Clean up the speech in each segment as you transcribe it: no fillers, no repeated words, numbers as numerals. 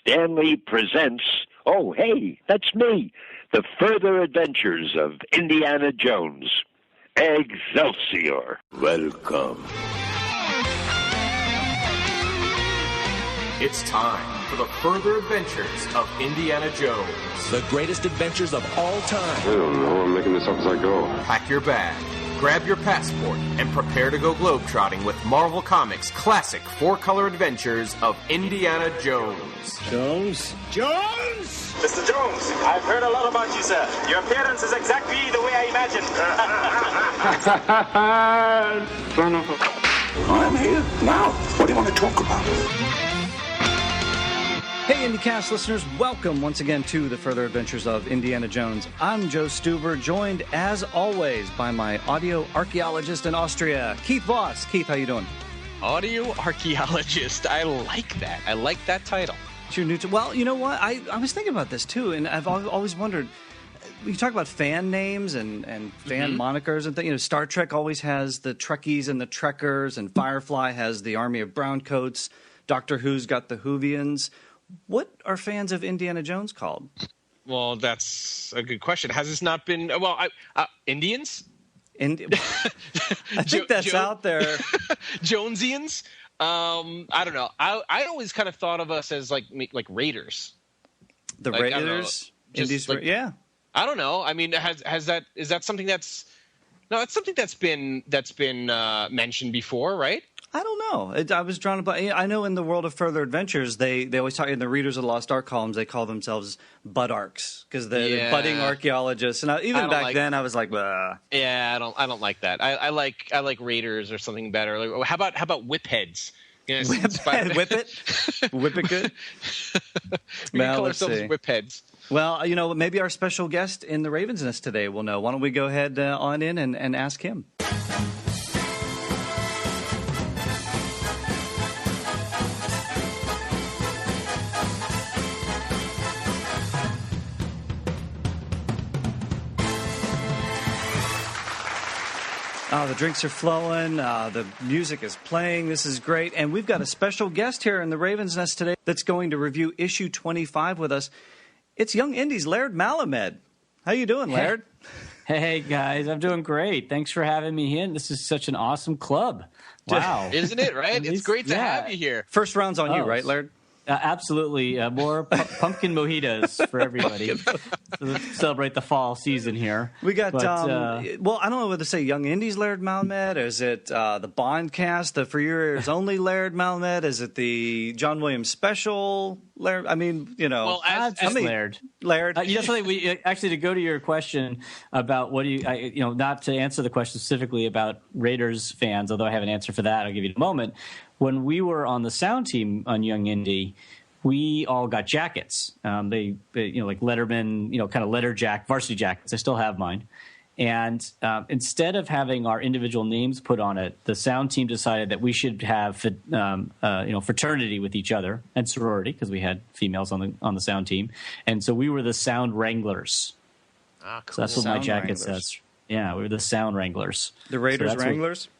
Stanley presents, oh, hey, that's me, The Further Adventures of Indiana Jones. Excelsior. Welcome. It's time for The Further Adventures of Indiana Jones. The greatest adventures of all time. I don't know. I'm making this up as I go. Pack your bag, grab your passport, and prepare to go globetrotting with Marvel Comics' classic four-color adventures of Indiana Jones. Jones? Mr. Jones, I've heard a lot about you, sir. Your appearance is exactly the way I imagined. I'm here now. What do you want to talk about? Hey, IndyCast listeners, welcome once again to The Further Adventures of Indiana Jones. I'm Joe Stuber, joined as always by my audio archaeologist in Austria, Keith Voss. Keith, how you doing? Audio archaeologist. I like that. I like that title. It's your new well, you know what? I was thinking about this too, and I've always wondered. You talk about fan names and fan monikers and things. You know, Star Trek always has the Trekkies and the Trekkers, and Firefly has the Army of Browncoats. Doctor Who's got the Whovians. What are fans of Indiana Jones called? Well, that's a good question. Has this not been Indians? I think that's out there. Jonesians? I don't know. I always kind of thought of us as like Raiders. The Raiders? Indies, yeah. I don't know. I mean, is that something that's something that's been mentioned before, right? I don't know. I was drawn by. I know in the world of Further Adventures, they always talk in the Readers of the Lost Ark columns. They call themselves butt arcs because they're budding archaeologists. And even back then, I was like, bah. Yeah, I don't like that. I like Raiders or something better. Like, how about whip heads? You know, whip it good. We can call ourselves whip heads. Well, you know, maybe our special guest in the Raven's Nest today will know. Why don't we go ahead on in and ask him? The drinks are flowing. The music is playing. This is great. And we've got a special guest here in the Raven's Nest today that's going to review issue 25 with us. It's Young Indy's Laird Malamed. How you doing, Laird? Hey, guys. I'm doing great. Thanks for having me in. This is such an awesome club. Wow. Isn't it, right? It's great to have you here. First round's on you, right, Laird? Absolutely. More pumpkin mojitos for everybody to celebrate the fall season here. We got, well, I don't know whether to say Young Indy's Laird Malamed, or is it the Bond cast, the For Your Ears Only Laird Malamed? Is it the John Williams Special Laird? I mean, you know. Well, Laird. Laird. You know something, actually, to go to your question about what do you, not to answer the question specifically about Raiders fans, although I have an answer for that, I'll give you in a moment. When we were on the sound team on Young Indy, we all got jackets. They like Letterman, kind of letter varsity jackets. I still have mine. And instead of having our individual names put on it, the sound team decided that we should have, fraternity with each other and sorority because we had females on the sound team. And so we were the Sound Wranglers. Ah, cool. So that's what my jacket says. Yeah, we were the Sound Wranglers. The Raiders Wranglers?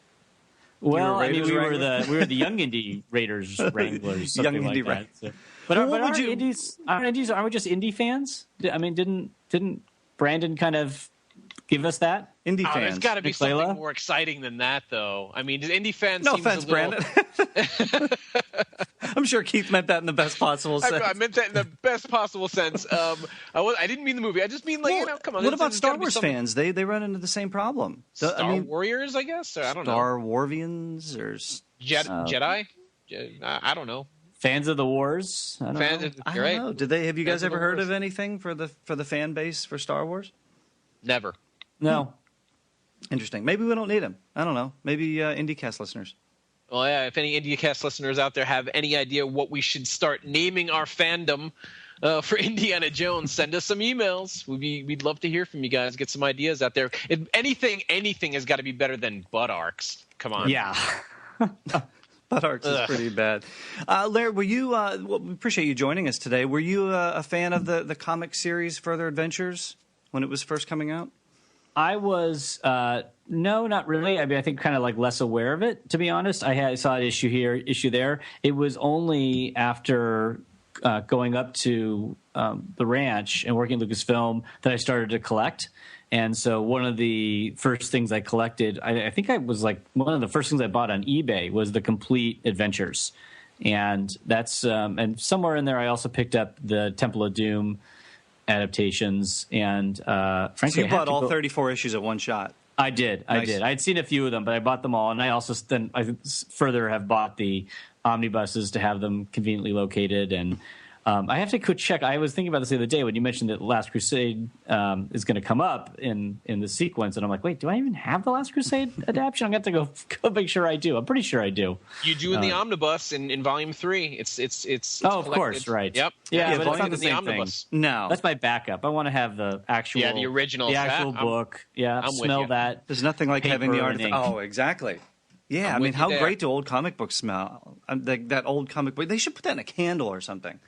Well, I mean, we were the Young Indy Raiders Wranglers, something Young Indy like that. So. But aren't Indies? Aren't we just Indy fans? I mean, didn't Brandon kind of give us that? Indy fans. There's got to be something more exciting than that, though. I mean, Indy fans. No offense, Brandon. I'm sure Keith meant that in the best possible sense. I meant that in the best possible sense. I didn't mean the movie. I just mean come on. What about Star Wars fans? They run into the same problem. Warriors, I guess. Or I don't know. Star Warvians or Jedi. I don't know. Fans of the Wars. I don't know. Have you guys ever heard of anything for the fan base for Star Wars? Never. No. Interesting. Maybe we don't need them. I don't know. Maybe IndyCast listeners. Well, yeah, if any IndyCast listeners out there have any idea what we should start naming our fandom for Indiana Jones, send us some emails. We'd love to hear from you guys, get some ideas out there. Anything has got to be better than butt arcs. Come on. Yeah. Butt arcs is pretty bad. Laird, were you? We appreciate you joining us today. Were you a fan of the comic series Further Adventures when it was first coming out? I was no, not really. I mean, I think kind of like less aware of it, to be honest. I saw an issue here, issue there. It was only after going up to the ranch and working at Lucasfilm that I started to collect. And so one of the first things I collected, I think I was like one of the first things I bought on eBay was the complete adventures. And that's and somewhere in there I also picked up the Temple of Doom adaptations. And frankly, so you bought all 34 issues at one shot. I did. Nice. I had seen a few of them, but I bought them all. And I also then I further have bought the omnibuses to have them conveniently located. And I have to quick check. I was thinking about this the other day when you mentioned that Last Crusade is going to come up in the sequence, and I'm like, wait, do I even have the Last Crusade adaptation? I'm going to have to go make sure I do. I'm pretty sure I do. You do in the omnibus in Volume 3. It's oh, collected. of course, right. Yep. Yeah, but it's not the in same omnibus. thing. No, that's my backup. I want to have the actual, the original, book. Yeah, I'm smell that. There's nothing like having the art. ink. Oh, exactly. Yeah, I mean, how great do old comic books smell? That old comic book. They should put that in a candle or something.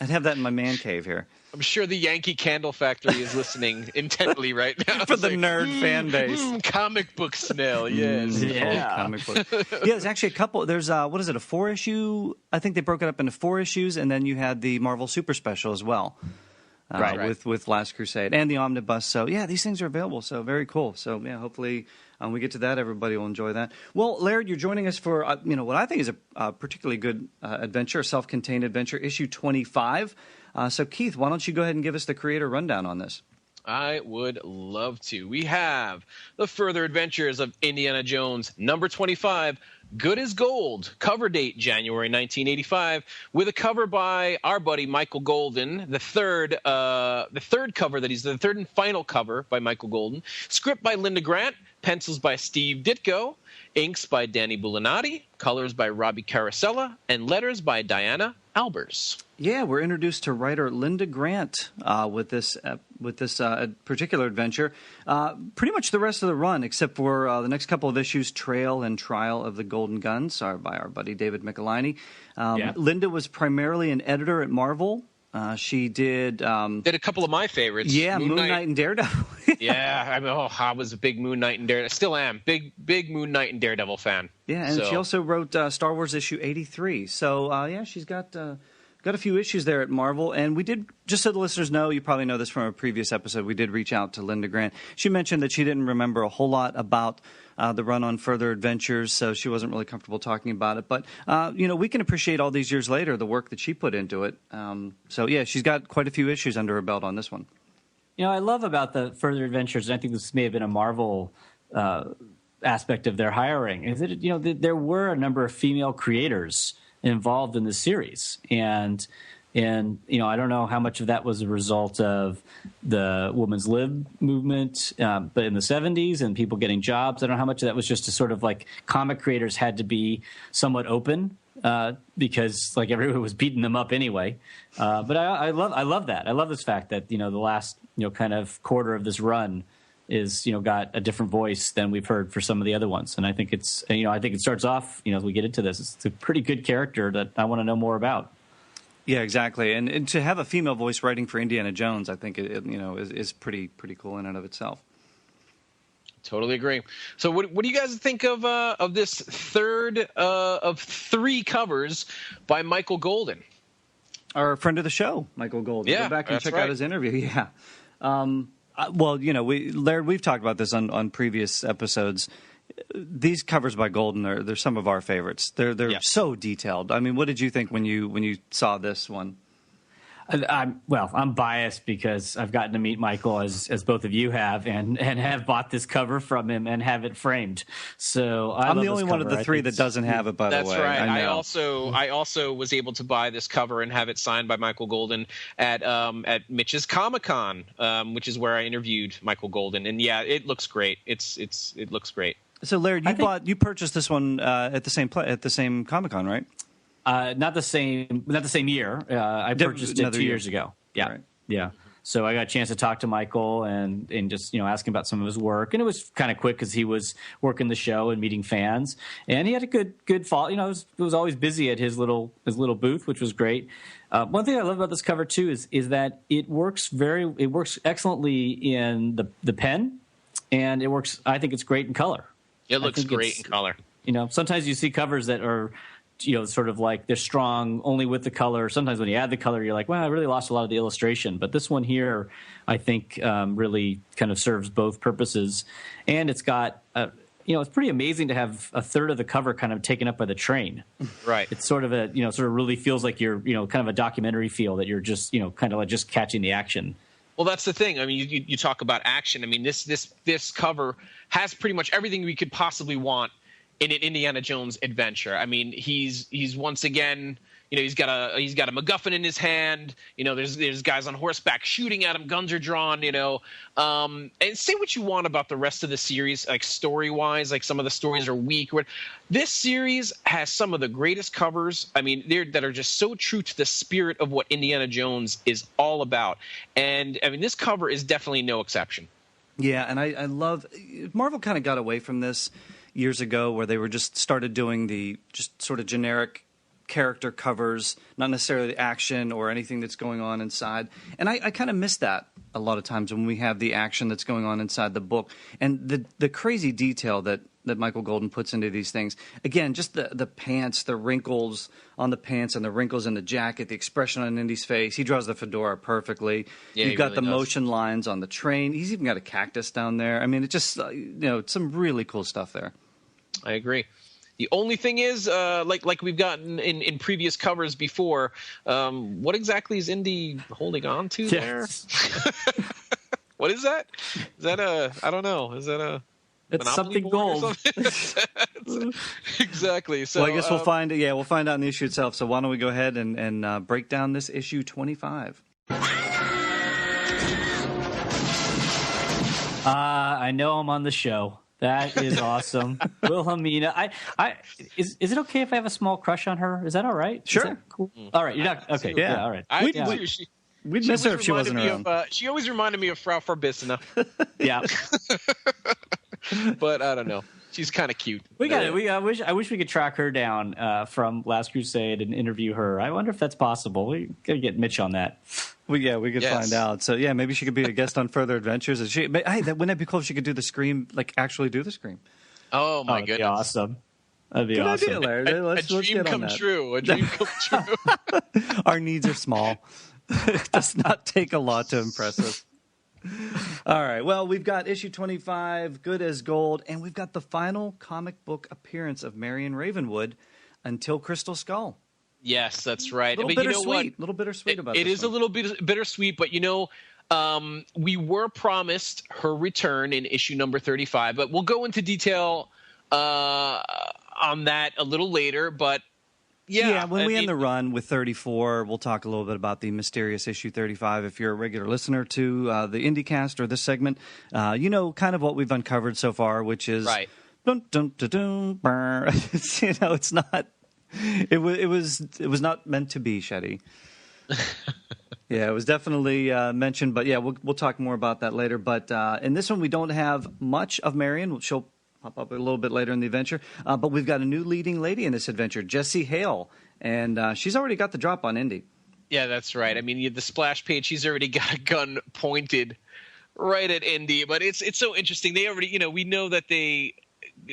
I'd have that in my man cave here. I'm sure the Yankee Candle Factory is listening intently right now. For the nerd fan base. Comic book smell, yes. Yeah. Comic book. Yeah, there's actually a couple. There's, what is it, a 4-issue? I think they broke it up into 4 issues, and then you had the Marvel Super Special as well. Right. With Last Crusade and the Omnibus. So, yeah, these things are available. So, very cool. So, yeah, hopefully we get to that. Everybody will enjoy that. Well, Laird, you're joining us for, what I think is a particularly good adventure, a self-contained adventure, issue 25. So, Keith, why don't you go ahead and give us the creator rundown on this? I would love to. We have The Further Adventures of Indiana Jones, number 25, Good as Gold, cover date January 1985, with a cover by our buddy Michael Golden, the third cover that he's the third and final cover by Michael Golden, script by Linda Grant, pencils by Steve Ditko, inks by Danny Bulinati, colors by Robbie Carosella, and letters by Diana Albers. Yeah, we're introduced to writer Linda Grant with this particular adventure. Pretty much the rest of the run, except for the next couple of issues, Trail and Trial of the Golden Guns, by our buddy David Michelini. Linda was primarily an editor at Marvel. She did a couple of my favorites. Yeah, Moon Knight and Daredevil. Yeah, I was a big Moon Knight and Daredevil. Still am. Big Moon Knight and Daredevil fan. Yeah, and she also wrote Star Wars issue 83. So, she's got a few issues there at Marvel. And we did, just so the listeners know, you probably know this from a previous episode, we did reach out to Linda Grant. She mentioned that she didn't remember a whole lot about the run on Further Adventures, so she wasn't really comfortable talking about it. But, we can appreciate all these years later the work that she put into it. She's got quite a few issues under her belt on this one. I love about the Further Adventures, and I think this may have been a Marvel aspect of their hiring, is that, there were a number of female creators involved in the series. And I don't know how much of that was a result of the women's lib movement, but in the 70s and people getting jobs, I don't know how much of that was just to sort of like comic creators had to be somewhat open because like everyone was beating them up anyway. But I love that. I love this fact that, the last, kind of quarter of this run is, got a different voice than we've heard for some of the other ones. And I think it's, I think it starts off, as we get into this, it's a pretty good character that I want to know more about. Yeah, exactly. And to have a female voice writing for Indiana Jones, I think is pretty cool in and of itself. Totally agree. So what do you guys think of this third of 3 covers by Michael Golden? Our friend of the show, Michael Golden. Yeah, go back and check out his interview. Yeah. Laird, we've talked about this on previous episodes. These covers by Golden they're some of our favorites. They're so detailed. I mean, what did you think when you saw this one? I'm biased because I've gotten to meet Michael as both of you have, and have bought this cover from him and have it framed. So I'm the only one of the 3 that doesn't have it. By the way, that's right. I also was able to buy this cover and have it signed by Michael Golden at Mitch's Comic-Con, which is where I interviewed Michael Golden. And yeah, it looks great. It looks great. So Laird, you purchased this one at the same Comic-Con, right? Not the same year. I purchased it 2 years ago. Yeah, right. Yeah. So I got a chance to talk to Michael and just ask him about some of his work, and it was kind of quick because he was working the show and meeting fans, and he had a good follow. It was always busy at his little booth, which was great. One thing I love about this cover too is that it works excellently in the pen, and it works. I think it's great in color. It looks great in color. Sometimes you see covers that are sort of like they're strong only with the color. Sometimes when you add the color, you're like, well, I really lost a lot of the illustration. But this one here, I think, really kind of serves both purposes. And it's got, it's pretty amazing to have a third of the cover kind of taken up by the train. Right. It's sort of sort of really feels like you're, kind of a documentary feel that you're just, kind of like just catching the action. Well, that's the thing. I mean, you talk about action. I mean, this cover has pretty much everything we could possibly want in an Indiana Jones adventure. I mean, he's once again, he's got a MacGuffin in his hand. There's guys on horseback shooting at him. Guns are drawn. And say what you want about the rest of the series, like story wise, like some of the stories are weak. This series has some of the greatest covers. I mean, that are just so true to the spirit of what Indiana Jones is all about. And I mean, this cover is definitely no exception. Yeah, and I love Marvel kind of got away from this years ago, where they were just started doing the just sort of generic character covers, not necessarily action or anything that's going on inside. And I kind of miss that a lot of times when we have the action that's going on inside the book. And the crazy detail that Michael Golden puts into these things. Again, just the pants, the wrinkles on the pants and the wrinkles in the jacket, the expression on Indy's face. He draws the fedora perfectly. Yeah, You've got really the does. Motion lines on the train. He's even got a cactus down there. I mean, it just, some really cool stuff there. I agree. The only thing is, like we've gotten in previous covers before, what exactly is Indy holding on to there? What is that? Is that I don't know. Is that a It's Monopoly something board or gold. something? Exactly. So Well, I guess we'll find it. Yeah, we'll find out in the issue itself. So why don't we go ahead and break down this issue 25? I know I'm on the show. That is awesome. Wilhelmina. Is it okay if I have a small crush on her? Is that all right? Sure. Is that cool? All right. You're not okay. Yeah. All right. We'd miss her if she wasn't around. She always reminded me of Frau Verbissina. Yeah. But I don't know. She's kind of cute. We got it. I wish we could track her down from Last Crusade and interview her. I wonder if that's possible. We gotta get Mitch on that. We could find out. So yeah, maybe she could be a guest on Further Adventures. And wouldn't that be cool if she could do the Scream, like actually do the Scream? Oh my That'd goodness. be awesome. That'd be Good awesome. idea, Laird. A dream come true. A dream come true. Our needs are small. It does not take a lot to impress us. All right. Well, we've got issue 25, good as gold, and we've got the final comic book appearance of Marion Ravenwood until Crystal Skull. Yes, that's right. A little But you know bittersweet. what? A little bittersweet about It this is a one. little bit bittersweet, but we were promised her return in issue number 35, but we'll go into detail on that a little later. But yeah, when we end the run with 34, we'll talk a little bit about the mysterious issue 35. If you're a regular listener to the IndyCast or this segment, you know kind of what we've uncovered so far, which is right. Dun, dun, dun, dun, brr. It's not. It was not meant to be, Shetty. Yeah, it was definitely mentioned, but yeah, we'll talk more about that later. But in this one, we don't have much of Marion. She'll pop up a little bit later in the adventure. But we've got a new leading lady in this adventure, Jessie Hale, and she's already got the drop on Indy. Yeah, that's right. I mean, the splash page, she's already got a gun pointed right at Indy. But it's so interesting. They already, we know that they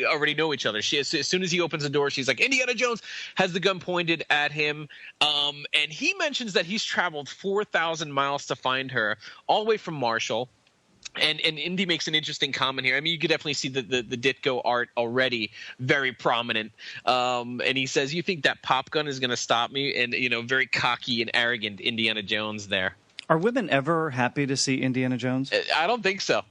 already know each other. As soon as he opens the door, she's like, Indiana Jones has the gun pointed at him. And he mentions that he's traveled 4,000 miles to find her, all the way from Marshall. And Indy makes an interesting comment here. I mean, you could definitely see the Ditko art already very prominent. And he says, you think that pop gun is going to stop me? And, very cocky and arrogant Indiana Jones there. Are women ever happy to see Indiana Jones? I don't think so.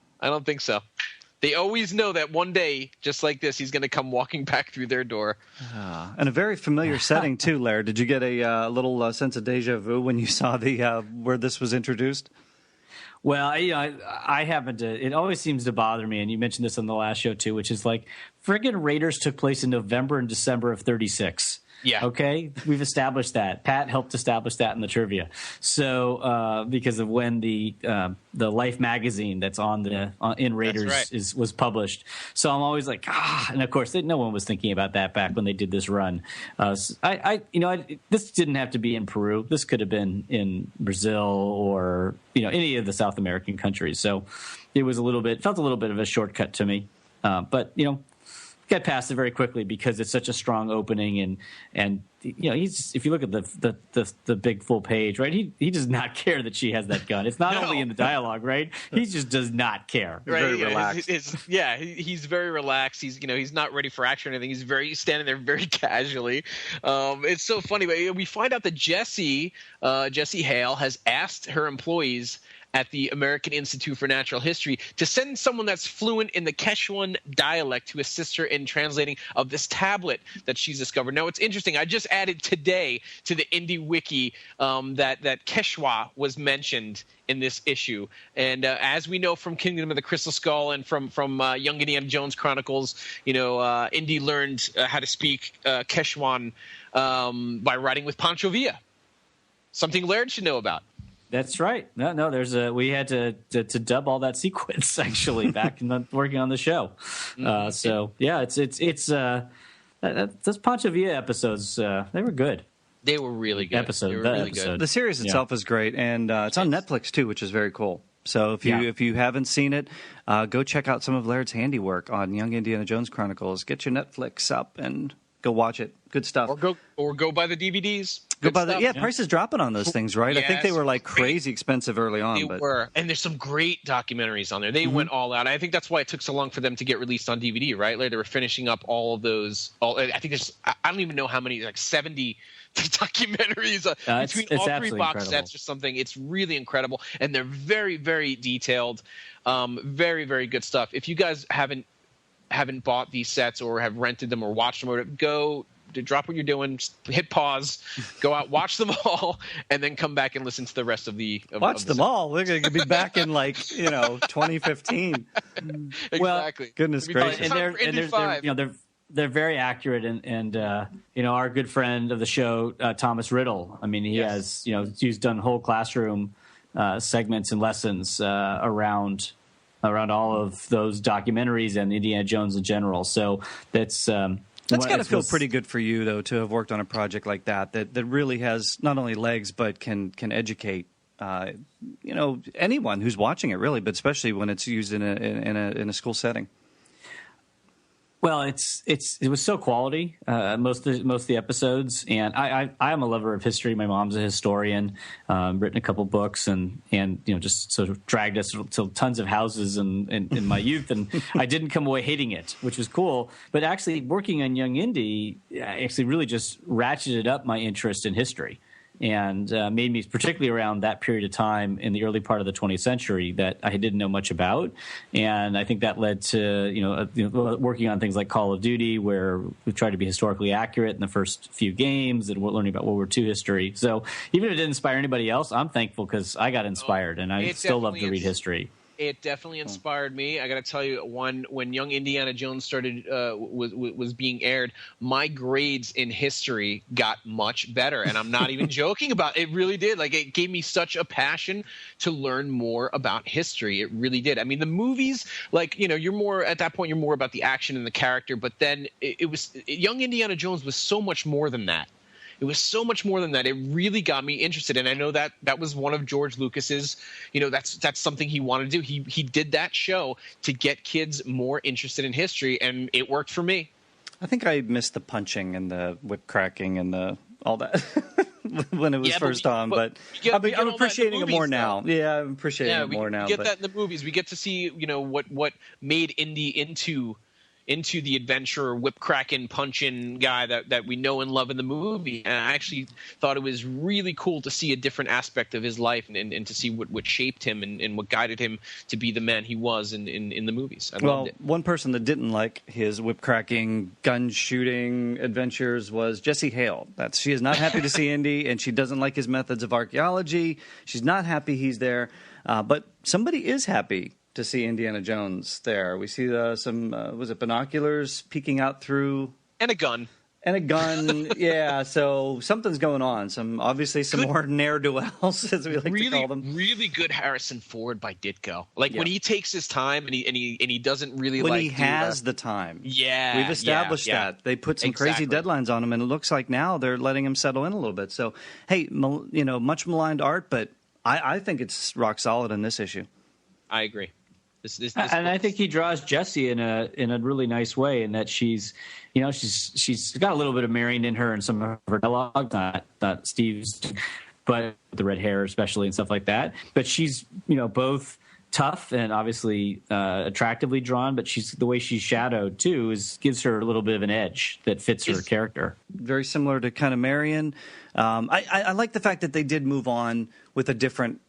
They always know that one day, just like this, he's going to come walking back through their door. And a very familiar setting, too, Laird. Did you get a little sense of deja vu when you saw where this was introduced? Well, I happen to. It always seems to bother me, and you mentioned this on the last show, too, which is like, friggin' Raiders took place in November and December of 36. Yeah. Okay. We've established that. Pat helped establish that in the trivia. So because of when the Life magazine that's in Raiders was published. So I'm always like, and of course no one was thinking about that back when they did this run. This didn't have to be in Peru. This could have been in Brazil or any of the South American countries. So it was felt a little bit of a shortcut to me. But get past it very quickly because it's such a strong opening, and if you look at the big full page, right, he does not care that she has that gun. It's not only in the dialogue, right, he just does not care. Right, very relaxed. He's very relaxed. He's not ready for action or anything. He's standing there very casually. It's so funny, but we find out that Jessie Hale has asked her employees at the American Institute for Natural History to send someone that's fluent in the Quechuan dialect to assist her in translating of this tablet that she's discovered. Now, it's interesting. I just added today to the Indy Wiki that Quechua was mentioned in this issue. And as we know from Kingdom of the Crystal Skull and from Young Indiana Jones Chronicles, Indy learned how to speak Quechuan by writing with Pancho Villa, something Laird should know about. That's right. No. We had to dub all that sequence actually back in working on the show. Those Pancho Villa episodes, they were good. They were really good. Good. The series itself is great, and it's on Netflix too, which is very cool. So if you haven't seen it, go check out some of Laird's handiwork on Young Indiana Jones Chronicles. Get your Netflix up and go watch it. Good stuff. Or go buy the DVDs. Prices dropping on those things, right? Yeah, I think they were like crazy expensive early on. They were, and there's some great documentaries on there. They went all out. I think that's why it took so long for them to get released on DVD, right? Like they were finishing up all of those. I think I don't even know how many, like 70 documentaries between all three box sets or something. It's really incredible, and they're very, very detailed. Very, very good stuff. If you guys haven't bought these sets or have rented them or watched them, or go to drop what you're doing, just hit pause, go out, watch them all, and then come back and listen to the rest of the. Watch them all. We're going to be back in 2015. Exactly. Well, goodness gracious. And they're very accurate, and our good friend of the show, Thomas Riddle. I mean, he's done whole classroom segments and lessons around all of those documentaries and Indiana Jones in general. So that's got to feel pretty good for you, though, to have worked on a project like that really has not only legs but can educate anyone who's watching it, really, but especially when it's used in a school setting. Well, it was so quality, most of the episodes, and I am a lover of history. My mom's a historian, written a couple books, and just sort of dragged us to tons of houses in my youth, and I didn't come away hating it, which was cool. But actually, working on Young Indy actually really just ratcheted up my interest in history. And made me, particularly around that period of time in the early part of the 20th century, that I didn't know much about. And I think that led to working on things like Call of Duty, where we tried to be historically accurate in the first few games, and we're learning about World War II history. So even if it didn't inspire anybody else, I'm thankful because I got inspired, and I still love to read history. It definitely inspired me. I got to tell you, when Young Indiana Jones started was being aired, my grades in history got much better, and I'm not even joking about it. It really did. Like, it gave me such a passion to learn more about history. It really did. I mean, the movies, you're more at that point. You're more about the action and the character, but then it was Young Indiana Jones was so much more than that. It was so much more than that. It really got me interested, and I know that was one of George Lucas's. That's something he wanted to do. He did that show to get kids more interested in history, and it worked for me. I think I missed the punching and the whip cracking and all that when it was first on. But I'm appreciating it more now. Yeah, I'm appreciating it more now. We get that in the movies. We get to see what made Indy into the adventurer, whip cracking, punching guy that we know and love in the movie. And I actually thought it was really cool to see a different aspect of his life and to see what shaped him and what guided him to be the man he was in the movies. I loved it. One person that didn't like his whip cracking, gun shooting adventures was Jessie Hale. She is not happy to see Indy, and she doesn't like his methods of archaeology. She's not happy he's there. But somebody is happy to see Indiana Jones there. We see some, was it binoculars peeking out through? And a gun. Yeah. So something's going on. Obviously some more ne'er-do-wells, as we like to call them. Really good Harrison Ford by Ditko. When he takes his time and he doesn't really when he has the time. Yeah. We've established that. They put some crazy deadlines on him, and it looks like now they're letting him settle in a little bit. So, hey, much maligned art, but I think it's rock solid in this issue. I agree. And I think he draws Jessie in a really nice way, in that she's got a little bit of Marion in her and some of her dialogue, not Steve's, but the red hair especially and stuff like that. But she's both tough and obviously attractively drawn, but the way she's shadowed too gives her a little bit of an edge that fits her character. Very similar to kind of Marion. I like the fact that they did move on with a different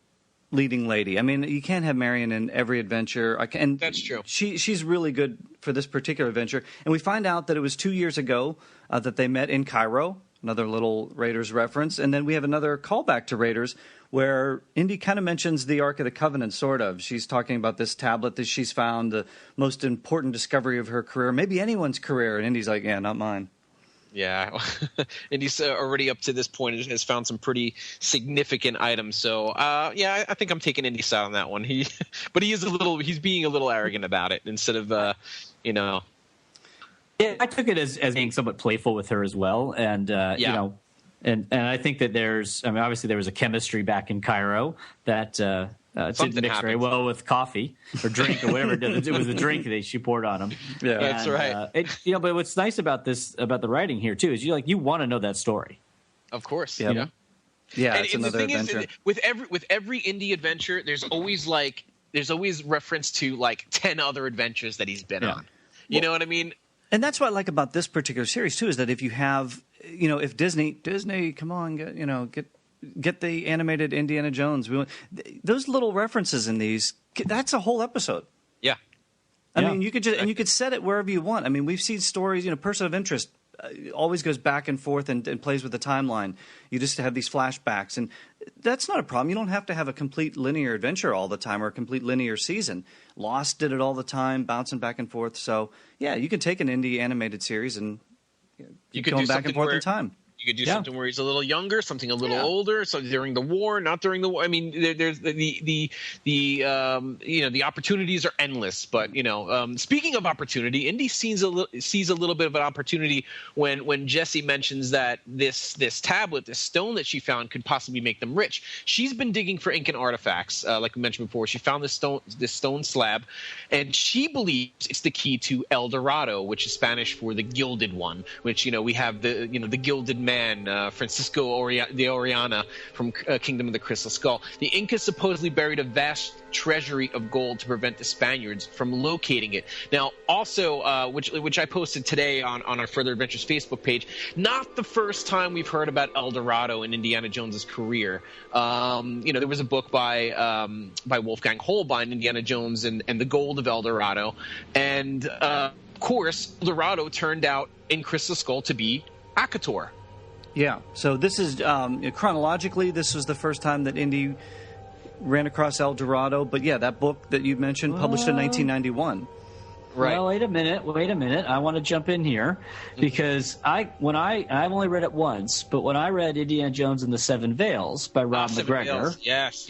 leading lady. I mean, you can't have Marion in every adventure. And that's true. She's really good for this particular adventure. And we find out that it was 2 years ago that they met in Cairo, another little Raiders reference. And then we have another callback to Raiders where Indy kind of mentions the Ark of the Covenant, sort of. She's talking about this tablet that she's found, the most important discovery of her career, maybe anyone's career. And Indy's like, yeah, not mine. Yeah, Indy's already up to this point has found some pretty significant items. So, I think I'm taking Indy's side on that one. But he's being a little arrogant about it instead of, Yeah, I took it as being somewhat playful with her as well, and and I think that obviously there was a chemistry back in Cairo that didn't mix very well with coffee or drink or whatever. It was the drink that she poured on him. Yeah, that's right. But what's nice about the writing here too is you want to know that story. Of course. Yep. Yeah, it's another adventure. With every Indy adventure, there's always reference to like 10 other adventures that he's been on. You know what I mean? And that's what I like about this particular series too, is that if you have, if Disney, come on, get the animated Indiana Jones. Those little references in these, that's a whole episode. Yeah. I mean, you could set it wherever you want. I mean, we've seen stories, Person of Interest always goes back and forth and plays with the timeline. You just have these flashbacks, and that's not a problem. You don't have to have a complete linear adventure all the time or a complete linear season. Lost did it all the time, bouncing back and forth. So, yeah, you can take an indie animated series and keep going back and forth in time. You could do something where he's a little younger, something a little older, so during the war, not during the war. I mean, there's the opportunities are endless. But speaking of opportunity, Indy sees a little bit of an opportunity when Jessie mentions that this tablet, this stone that she found, could possibly make them rich. She's been digging for Incan artifacts, like we mentioned before. She found this stone slab, and she believes it's the key to El Dorado, which is Spanish for the gilded one. Which we have the gilded man. Francisco de Oriana from Kingdom of the Crystal Skull. The Incas supposedly buried a vast treasury of gold to prevent the Spaniards from locating it. Now, also, which I posted today on our Further Adventures Facebook page, not the first time we've heard about El Dorado in Indiana Jones's career. There was a book by Wolfgang Holbein, Indiana Jones and the Gold of El Dorado, and of course, El Dorado turned out in Crystal Skull to be Akator. Yeah, so this is chronologically, this was the first time that Indy ran across El Dorado. But yeah, that book that you mentioned, published in 1991. Right. Well, wait a minute. I want to jump in here because I've only read it once, but when I read Indiana Jones and the Seven Veils by Rob McGregor, yes,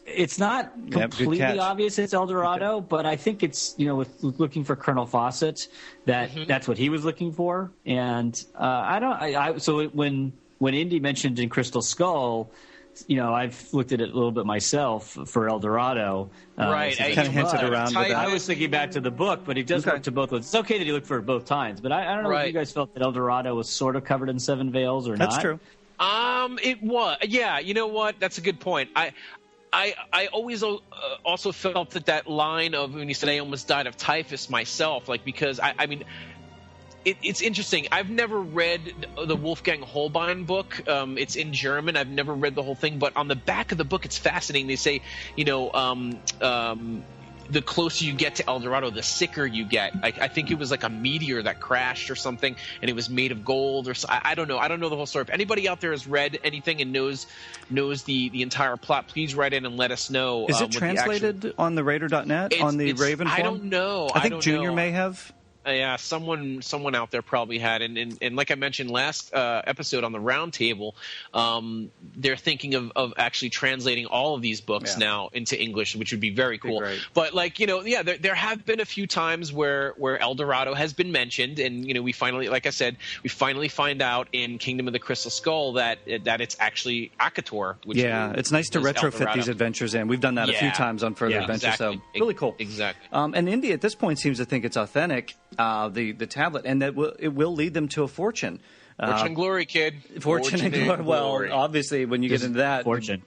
it's not completely obvious it's El Dorado, but I think it's with looking for Colonel Fawcett that's what he was looking for, and so when Indy mentioned in Crystal Skull. I've looked at it a little bit myself for El Dorado. Right. So kind of hinted around with that. I was thinking back to the book, but he does look to both. It's okay that he looked for it both times, but I don't know if you guys felt that El Dorado was sort of covered in Seven Veils or not. That's true. It was. Yeah, you know what? That's a good point. I always also felt that line of when he said I almost died of typhus myself, because I mean. It's interesting. I've never read the Wolfgang Holbein book. It's in German. I've never read the whole thing, but on the back of the book, it's fascinating. They say, the closer you get to El Dorado, the sicker you get. I think it was like a meteor that crashed or something, and it was made of gold. Or I don't know. I don't know the whole story. If anybody out there has read anything and knows the entire plot, please write in and let us know. Is it translated on the Raider.net on the Raven forum? I don't know. I think Junior may have. someone out there probably had, and like I mentioned last episode on the roundtable, they're thinking of actually translating all of these books now into English, which would be very cool. But there have been a few times where El Dorado has been mentioned, and we finally, like I said, find out in Kingdom of the Crystal Skull that it's actually Akator. Which it's nice to retrofit these adventures in. We've done that a few times on Further Adventures, exactly. so really cool. Exactly. And Indy at this point seems to think it's authentic, the tablet, and that it will lead them to a fortune. Fortune and glory, kid. Fortune and glory. Well, obviously, when you get into that, fortune.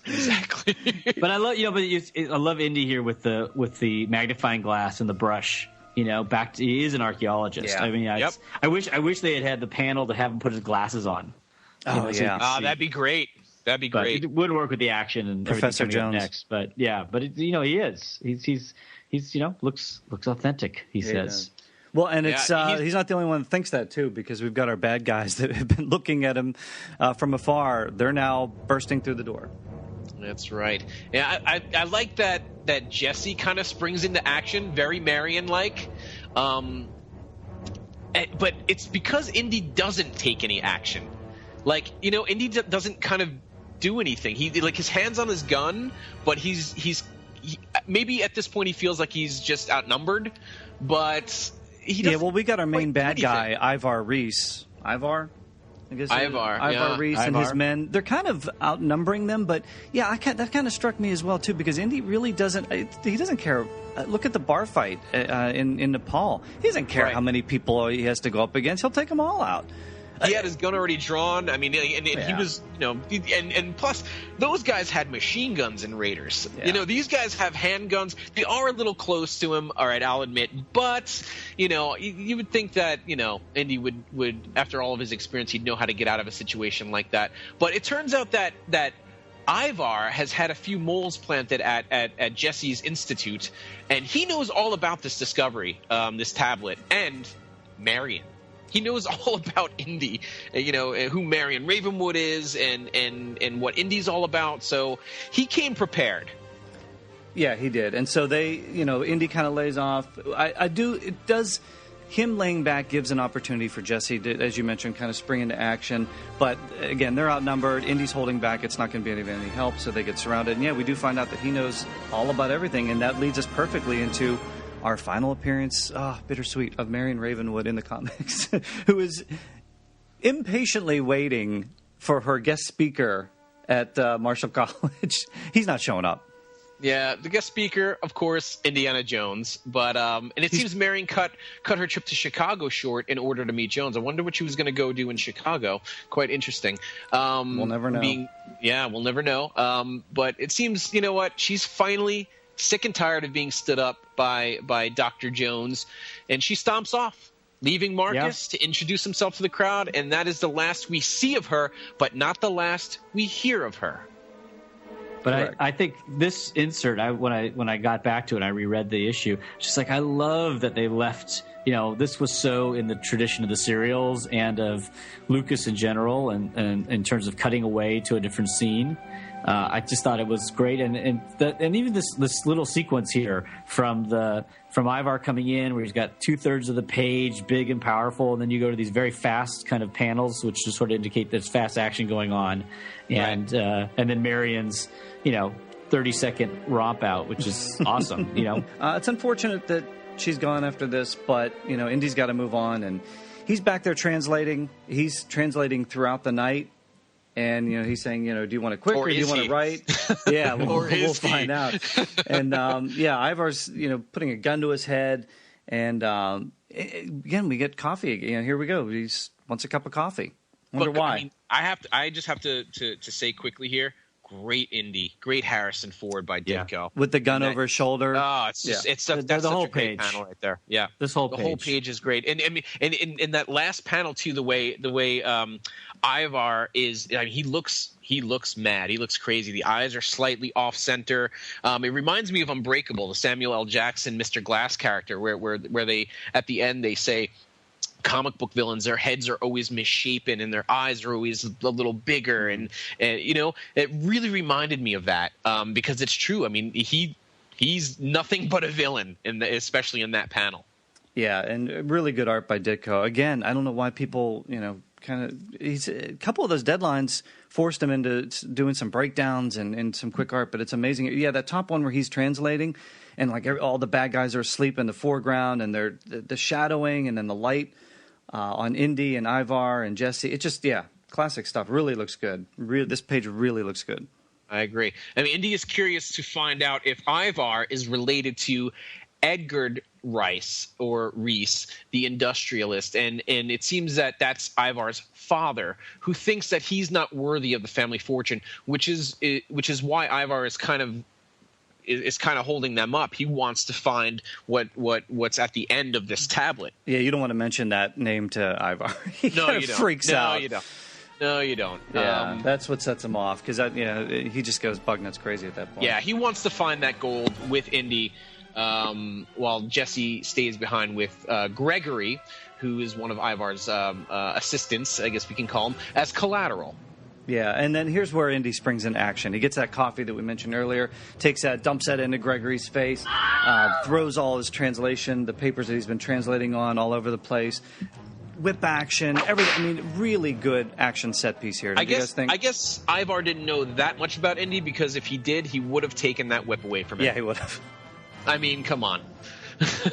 Exactly. But I love, I love Indy here with the magnifying glass and the brush. He is an archaeologist. Yeah. I mean, I wish they had the panel to have him put his glasses on. That'd be great. That'd be great. But it would work with the action and Professor Jones next. But he is. He's looks authentic. He says. Well, and it's he's not the only one that thinks that too, because we've got our bad guys that have been looking at him from afar. They're now bursting through the door. That's right. Yeah, I like that Jessie kind of springs into action, very Marion-like. But it's because Indy doesn't take any action. Indy doesn't kind of do anything. He his hand's on his gun, but he's maybe at this point he feels like he's just outnumbered, but he doesn't. Yeah, well, we got our main bad guy, Ivar Reiss. Ivar Reiss and his men. They're kind of outnumbering them, but that kind of struck me as well too, because Indy really doesn't. He doesn't care. Look at the bar fight in Nepal. He doesn't care how many people he has to go up against. He'll take them all out. He had his gun already drawn. I mean, and he was, and plus those guys had machine guns in Raiders. Yeah. These guys have handguns. They are a little close to him. All right, I'll admit. But you would think that Indy would after all of his experience, he'd know how to get out of a situation like that. But it turns out that Ivar has had a few moles planted at Jessie's institute, and he knows all about this discovery, this tablet, and Marion. He knows all about Indy, who Marion Ravenwood is and what Indy's all about. So he came prepared. Yeah, he did. And so Indy kind of lays off. Him laying back gives an opportunity for Jessie to, as you mentioned, kind of spring into action. But again, they're outnumbered. Indy's holding back. It's not going to be any help. So they get surrounded. And we do find out that he knows all about everything. And that leads us perfectly into our final appearance, bittersweet, of Marion Ravenwood in the comics, who is impatiently waiting for her guest speaker at Marshall College. He's not showing up. Yeah, the guest speaker, of course, Indiana Jones. But and it seems Marion cut her trip to Chicago short in order to meet Jones. I wonder what she was going to go do in Chicago. Quite interesting. We'll never know. We'll never know. But it seems, she's finally sick and tired of being stood up by Dr. Jones, and she stomps off, leaving Marcus to introduce himself to the crowd, and that is the last we see of her, but not the last we hear of her. But I think this insert, when I got back to it, I reread the issue. Just I love that they left. This was so in the tradition of the serials and of Lucas in general, and in terms of cutting away to a different scene. I just thought it was great, and even this little sequence here from Ivar coming in, where he's got 2/3 of the page, big and powerful, and then you go to these very fast kind of panels, which just sort of indicate there's fast action going on, and then Marion's 30-second romp out, which is awesome. It's unfortunate that she's gone after this, but Indy's got to move on, and he's back there translating. He's translating throughout the night. And, he's saying, do you want it quick or do you want it right? Yeah, we'll find out. And, Ivar's, putting a gun to his head. And, again, we get coffee. Here we go. He wants a cup of coffee. Wonder why. I just have to say quickly here, great Indy, great Harrison Ford by Ditko. With the gun over his sholdder. Oh, that's the whole page panel right there. Yeah, the whole page is great. And in that last panel too, the way Ivar is, he looks mad. He looks crazy. The eyes are slightly off center. It reminds me of Unbreakable, the Samuel L. Jackson Mr. Glass character, where they at the end they say, comic book villains, their heads are always misshapen and their eyes are always a little bigger, and it really reminded me of that, because it's true. I mean, he he's nothing but a villain, especially in that panel. Yeah, and really good art by Ditko. Again, I don't know why people, he's a couple of those deadlines forced him into doing some breakdowns and some quick art, but it's amazing. Yeah, that top one where he's translating and like all the bad guys are asleep in the foreground and they're the shadowing and then the light on Indy and Ivar and Jessie. It just, classic stuff. Really looks good. This page really looks good. I agree. I mean, Indy is curious to find out if Ivar is related to Edgar Reiss or Reiss, the industrialist, and it seems that that's Ivar's father, who thinks that he's not worthy of the family fortune, which is why Ivar is kind of holding them up. He wants to find what's at the end of this tablet. Yeah, you don't want to mention that name to Ivar. He freaks out. No, you don't. No, you don't. Yeah, that's what sets him off because he just goes bug nuts crazy at that point. Yeah, he wants to find that gold with Indy. While Jessie stays behind with Gregory, who is one of Ivar's assistants, I guess we can call him, as collateral. Yeah, and then here's where Indy springs in action. He gets that coffee that we mentioned earlier, dumps that into Gregory's face, throws all his translation, the papers that he's been translating on all over the place. Whip action, everything. I mean, really good action set piece here. I guess Ivar didn't know that much about Indy because if he did, he would have taken that whip away from him. Yeah, he would have. I mean, come on.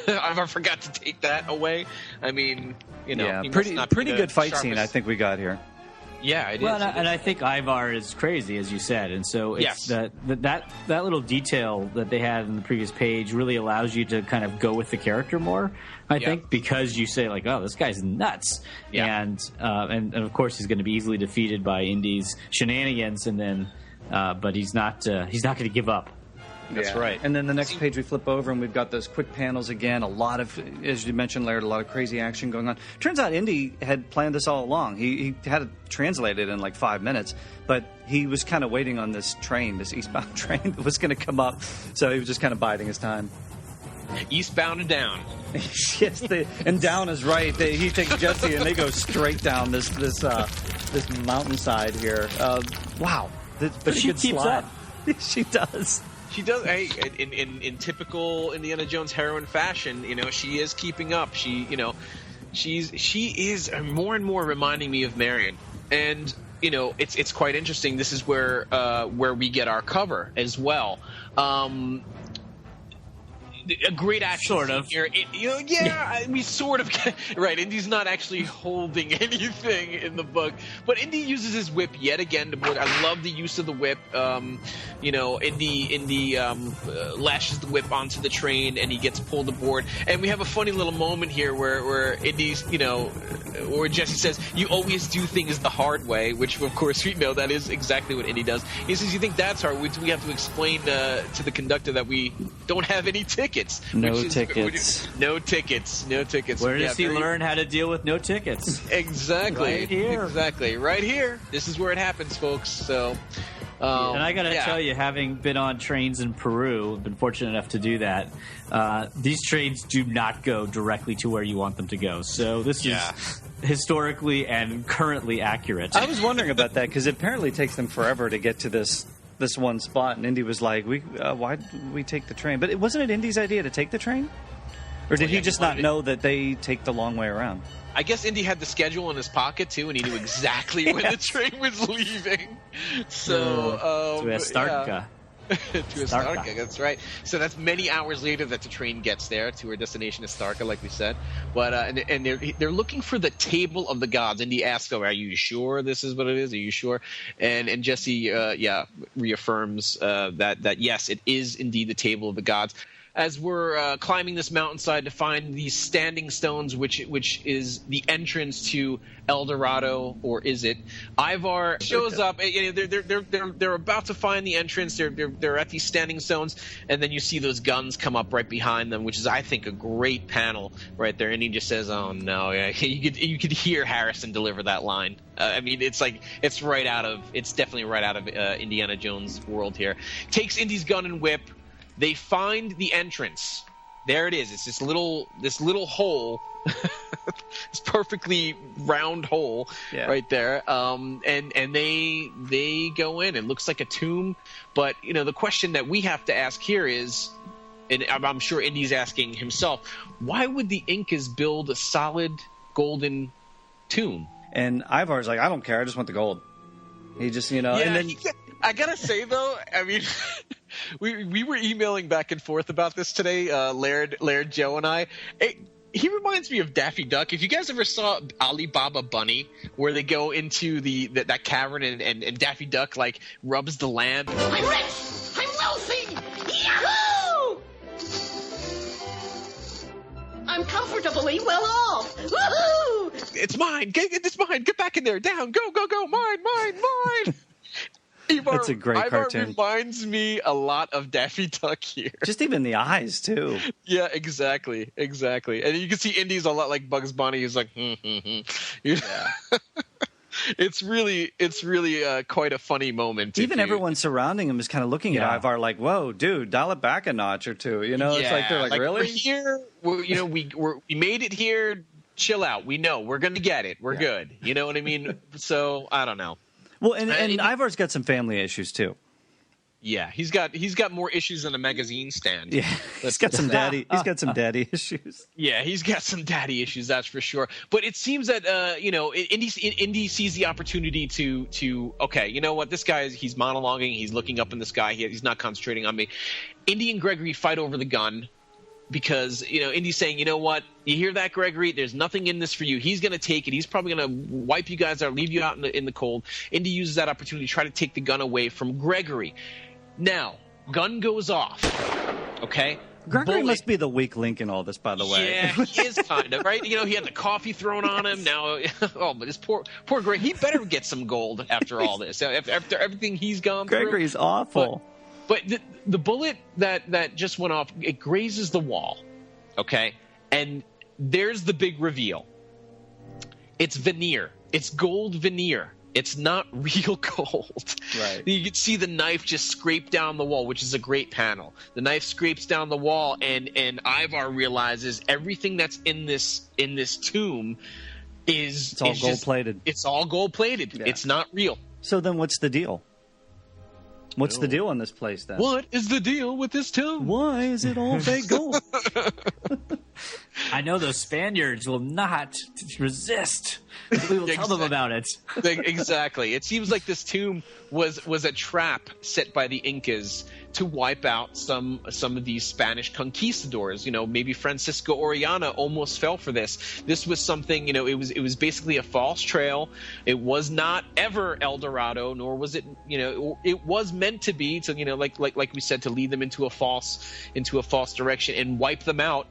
Ivar forgot to take that away. I mean, pretty good fight scene I think we got here. Yeah, it is. And I think Ivar is crazy, as you said, and so it's that little detail that they had in the previous page really allows you to kind of go with the character more. I think because you say like, oh, this guy's nuts, and of course he's going to be easily defeated by Indy's shenanigans, and then but he's not going to give up. That's right. And then the next page we flip over and we've got those quick panels again. A lot of, as you mentioned, Laird, a lot of crazy action going on. Turns out Indy had planned this all along. He had it translated in like 5 minutes, but he was kind of waiting on this train, this eastbound train that was going to come up. So he was just kind of biding his time. Eastbound and down. Yes, and down is right. He takes Jessie and they go straight down this mountainside here. Wow. But she keeps up. She does. She does. Hey, in typical Indiana Jones heroine fashion, she is keeping up. She is more and more reminding me of Marion, and it's quite interesting. This is where we get our cover as well. A great action sort of here. We sort of right. Indy's not actually holding anything in the book, but Indy uses his whip yet again to board. I love the use of the whip. Indy lashes the whip onto the train and he gets pulled aboard. And we have a funny little moment here where Indy's, where Jessie says, "You always do things the hard way," which of course we know that is exactly what Indy does. He says, "You think that's hard? We have to explain to the conductor that we don't have any tickets." No tickets. Where does he learn how to deal with no tickets? Exactly. Right here. Exactly. Right here. This is where it happens, folks. So, and I got to tell you, having been on trains in Peru, been fortunate enough to do that. These trains do not go directly to where you want them to go. So this is historically and currently accurate. I was wondering about that because it apparently takes them forever to get to this one spot, and Indy was like, why did we take the train? But wasn't it Indy's idea to take the train? Or did he just not know that they take the long way around? I guess Indy had the schedule in his pocket, too, and he knew exactly when the train was leaving. So, to Astarca. To Astarca, that's right. So that's many hours later that the train gets there to her destination, Astarca, like we said. But and they're looking for the table of the gods. Indy asks, "Are you sure this is what it is? Are you sure?" And Jessie, reaffirms that yes, it is indeed the table of the gods. As we're climbing this mountainside to find these standing stones, which is the entrance to El Dorado, or is it? Ivar shows up. They're about to find the entrance. They're at these standing stones, and then you see those guns come up right behind them, which is, I think, a great panel right there. And he just says, "Oh no!" You could hear Harrison deliver that line. I mean, it's definitely right out of Indiana Jones' world here. Takes Indy's gun and whip. They find the entrance. There it is. It's this little hole, this perfectly round hole right there. And they go in. It looks like a tomb. But the question that we have to ask here is, and I'm sure Indy's asking himself, why would the Incas build a solid golden tomb? And Ivar's like, I don't care. I just want the gold. He just, and then I gotta say though, I mean, we were emailing back and forth about this today, Laird, Joe, and I. He reminds me of Daffy Duck. If you guys ever saw Alibaba Bunny, where they go into that cavern and Daffy Duck like rubs the land. I'm rich. I'm wealthy. Yahoo! I'm comfortably well off. Woohoo! It's mine. It's mine. Get back in there. Down. Go. Mine. That's a great cartoon. Ivar reminds me a lot of Daffy Duck here. Just even the eyes, too. Yeah, exactly. And you can see Indy's a lot like Bugs Bunny. He's like, Yeah. It's really quite a funny moment. Even everyone surrounding him is kind of looking at Ivar like, whoa, dude, dial it back a notch or two. It's like they're like, really? We're here. We made it here. Chill out. We know. We're going to get it. We're good. You know what I mean? So, I don't know. Well, and Ivar's got some family issues too. Yeah, he's got more issues than a magazine stand. Yeah, he's got some daddy issues. Yeah, he's got some daddy issues, that's for sure. But it seems that Indy sees the opportunity to okay, you know what? This guy he's monologuing. He's looking up in the sky. He's not concentrating on me. Indy and Gregory fight over the gun. Because, Indy's saying, you know what? You hear that, Gregory? There's nothing in this for you. He's going to take it. He's probably going to wipe you guys out, leave you out in the cold. Indy uses that opportunity to try to take the gun away from Gregory. Now, gun goes off. Okay? Gregory must be the weak link in all this, by the way. Yeah, he is kind of, right? He had the coffee thrown on him. Now, but this poor Gregory, he better get some gold after all this. After everything he's gone through. Gregory's awful. But the bullet that just went off, it grazes the wall, okay? And there's the big reveal. It's veneer. It's gold veneer. It's not real gold. Right. You can see the knife just scrape down the wall, which is a great panel. The knife scrapes down the wall, and Ivar realizes everything that's in this tomb is all gold-plated. It's all gold-plated. Yeah. It's not real. So then what's the deal? What's the deal on this place, then? What is the deal with this tomb? Why is it all fake gold? I know those Spaniards will not resist. We will tell them about it. Exactly. It seems like this tomb was a trap set by the Incas to wipe out some of these Spanish conquistadors. Maybe Francisco Orellana almost fell for this. This was something, it was basically a false trail. It was not ever El Dorado, nor was it, it was meant to be to, like we said, to lead them into a false direction and wipe them out.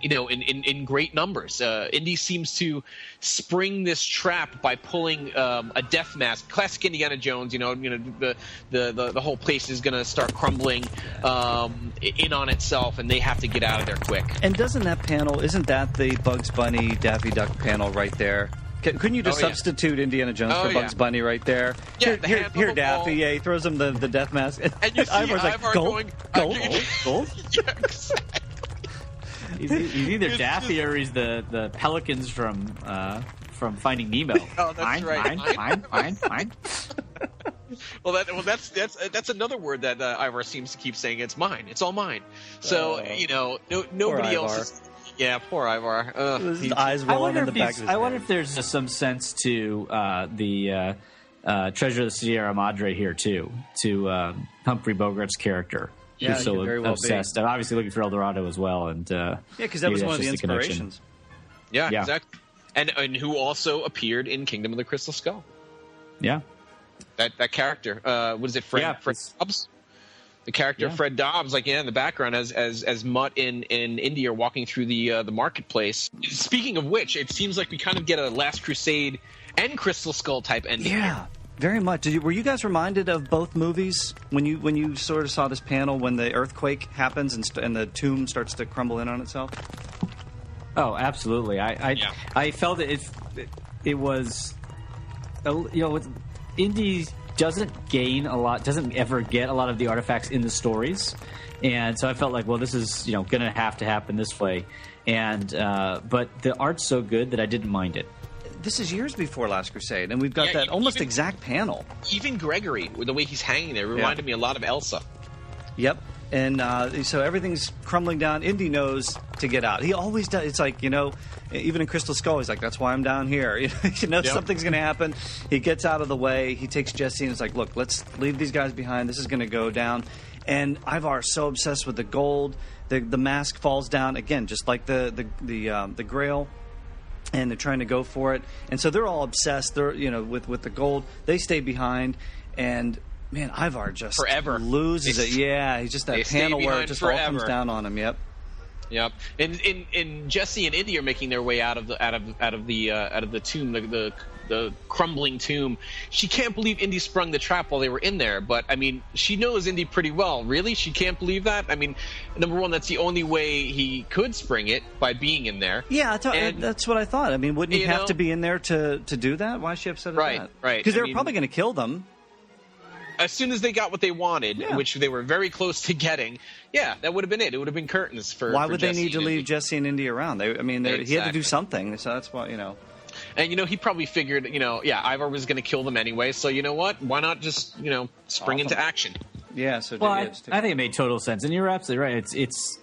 In great numbers. Indy seems to spring this trap by pulling a death mask. Classic Indiana Jones. The whole place is going to start crumbling in on itself, and they have to get out of there quick. And isn't that the Bugs Bunny Daffy Duck panel right there? Couldn't you just substitute Indiana Jones for Bugs Bunny right there? Yeah, here Daffy. Yeah, he throws him the death mask. And you see Ivar's like, gold. Yeah, exactly. He's either Daffy or he's the pelicans from Finding Nemo. Oh, that's right. Fine. Well, that's another word that Ivar seems to keep saying. It's mine. It's all mine. So nobody else. Yeah, poor Ivar. His eyes rolling in the back of his head. I wonder if there's some sense to the Treasure of the Sierra Madre here too, to Humphrey Bogart's character. Yeah, so obsessed. I'm obviously looking for El Dorado as well, and because that was one of the inspirations. Yeah, exactly. And who also appeared in Kingdom of the Crystal Skull. Yeah, that character. What is it? Fred Dobbs. The character Fred Dobbs, in the background as Mutt and Indy are walking through the marketplace. Speaking of which, it seems like we kind of get a Last Crusade and Crystal Skull type ending. Yeah. Here. Very much. Were you guys reminded of both movies when you sort of saw this panel when the earthquake happens and the tomb starts to crumble in on itself? Oh, absolutely. I felt it was, Indy doesn't ever get a lot of the artifacts in the stories, and so I felt like, well, this is going to have to happen this way, and but the art's so good that I didn't mind it. This is years before Last Crusade, and we've got that almost exact panel. Even Gregory, the way he's hanging there, reminded me a lot of Elsa. Yep. And so everything's crumbling down. Indy knows to get out. He always does. It's like, even in Crystal Skull, he's like, that's why I'm down here. Something's going to happen. He gets out of the way. He takes Jessie and is like, look, let's leave these guys behind. This is going to go down. And Ivar's so obsessed with the gold. The mask falls down, again, just like the Grail. And they're trying to go for it. And so they're all obsessed. They're, with the gold. They stay behind. And man, Ivar just forever loses it. Yeah, he's just that panel where it just all comes down on him. Yep. And Jessie and Indy are making their way out of the tomb, the crumbling tomb. She can't believe Indy sprung the trap while they were in there, but I mean, she knows Indy pretty well. Really, she can't believe that. I mean, number one, that's the only way he could spring it, by being in there. Yeah, that's what I thought. I mean, wouldn't he have to be in there to do that? Why is she upset at that? Right. Because they were probably going to kill them. As soon as they got what they wanted, which they were very close to getting, that would have been it. It would have been curtains for. Why would they need to leave Jessie and Indy around? He had to do something, so that's why And he probably figured, Ivar was going to kill them anyway. So you know what? Why not just spring into action? Yeah. So I think it made total sense, and you're absolutely right. It's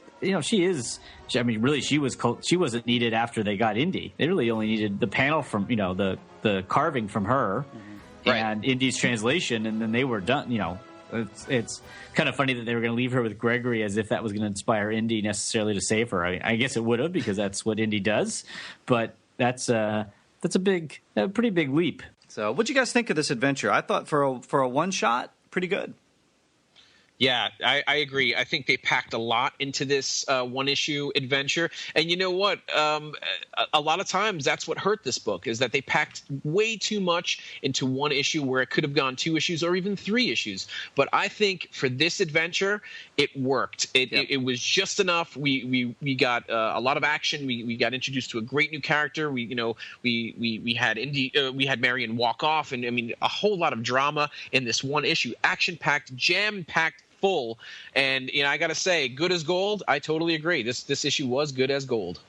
she is. I mean, really, she wasn't needed after they got Indy. They really only needed the panel from the carving from her. And Indy's translation, and then they were done. It's kind of funny that they were going to leave her with Gregory as if that was going to inspire Indy necessarily to save her. I guess it would have, because that's what Indy does. But that's a pretty big leap. So, what'd you guys think of this adventure? I thought for a one shot, pretty good. Yeah, I agree. I think they packed a lot into this one-issue adventure. And you know what? A lot of times that's what hurt this book, is that they packed way too much into one issue where it could have gone 2 issues or even 3 issues. But I think for this adventure, it worked. It was just enough. We got a lot of action. We got introduced to a great new character. We had Indy. We had Marion walk off, and I mean, a whole lot of drama in this one issue. Action-packed, jam-packed, full. And I gotta say, good as gold. I totally agree. This issue was good as gold.